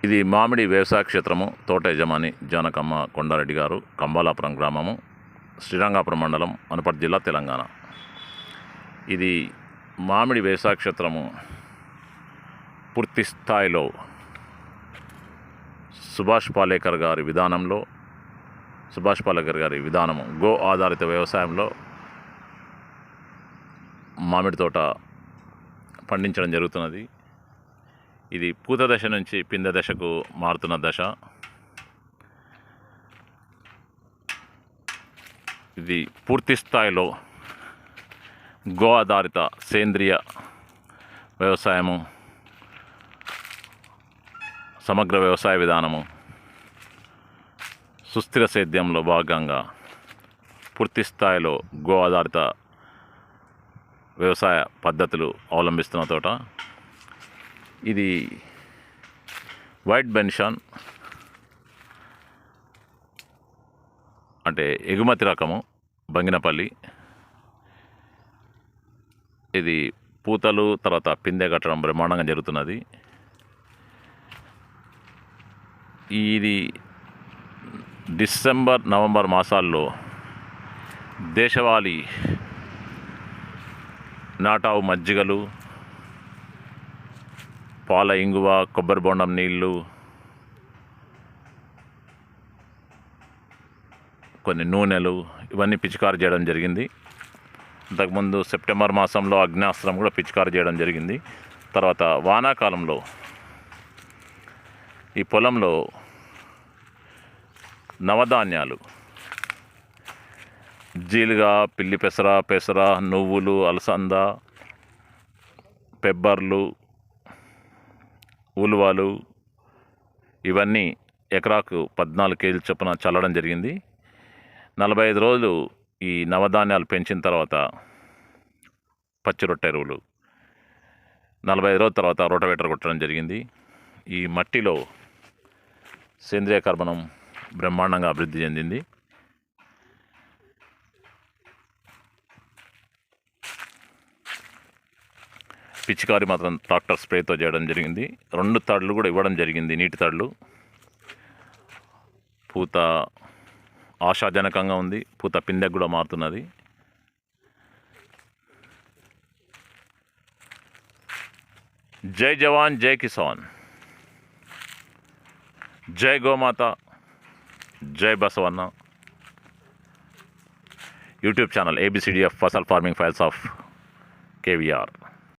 ఇది మామిడి వ్యవసాయ క్షేత్రము. తోట యజమాని జానకమ్మ కొండారెడ్డి గారు, కంబాలాపురం గ్రామము, శ్రీరంగాపురం మండలం, అనపర్తి జిల్లా, తెలంగాణ. ఇది మామిడి వ్యవసాయ క్షేత్రము పూర్తి స్థాయిలో సుభాష్ పాలేకర్ గారి విధానము గో ఆధారిత వ్యవసాయంలో మామిడి తోట పండించడం జరుగుతున్నది. ఇది పూత దశ నుంచి పిందె దశకు మారుతున్న దశ. ఇది పూర్తి స్థాయిలో గో ఆధారిత సేంద్రియ వ్యవసాయము, సమగ్ర వ్యవసాయ విధానము, సుస్థిర సేద్యంలో భాగంగా పూర్తి స్థాయిలో గో ఆధారిత వ్యవసాయ పద్ధతులు అవలంబిస్తున్న తోట. ఇది వైట్ బెన్షాన్ అంటే ఎగుమతి రకము, బంగినపల్లి. ఇది పూతలు తర్వాత పిందె కట్టడం బ్రహ్మాండంగా జరుగుతున్నది. ఇది డిసెంబర్, నవంబర్ మాసాల్లో దేశవాళీ నాటావు మజ్జిగలు, పాల ఇంగువ, కొబ్బరి బొండం నీళ్ళు, కొన్ని నూనెలు ఇవన్నీ పిచికారి చేయడం జరిగింది. ఇంతకుముందు సెప్టెంబర్ మాసంలో అగ్నాస్త్రం కూడా పిచికారి చేయడం జరిగింది. తర్వాత వానాకాలంలో ఈ పొలంలో నవధాన్యాలు, జీలుగా, పిల్లి పెసర, నువ్వులు, అలసంద, పెబ్బర్లు, ఉలువలు ఇవన్నీ ఎకరాకు 14 కేజీల చొప్పున చల్లడం జరిగింది. 45 రోజులు ఈ నవధాన్యాలు పెంచిన తర్వాత పచ్చి రొట్టె ఎరువులు, 45 రోజుల తర్వాత రోటవేటర్ కొట్టడం జరిగింది. ఈ మట్టిలో సేంద్రియ కర్బనం బ్రహ్మాండంగా అభివృద్ధి చెందింది. పిచికారి మాత్రం ట్రాక్టర్ స్ప్రేతో చేయడం జరిగింది. 2 తడులు కూడా ఇవ్వడం జరిగింది, నీటి తడులు. పూత ఆశాజనకంగా ఉంది. పూత పిందెకు కూడా మారుతున్నది. జై జవాన్, జై కిసాన్, జై గోమాత, జై బసవన్న. యూట్యూబ్ ఛానల్ ABCDF ఫసల్ ఫార్మింగ్ ఫైల్స్ ఆఫ్ KVR.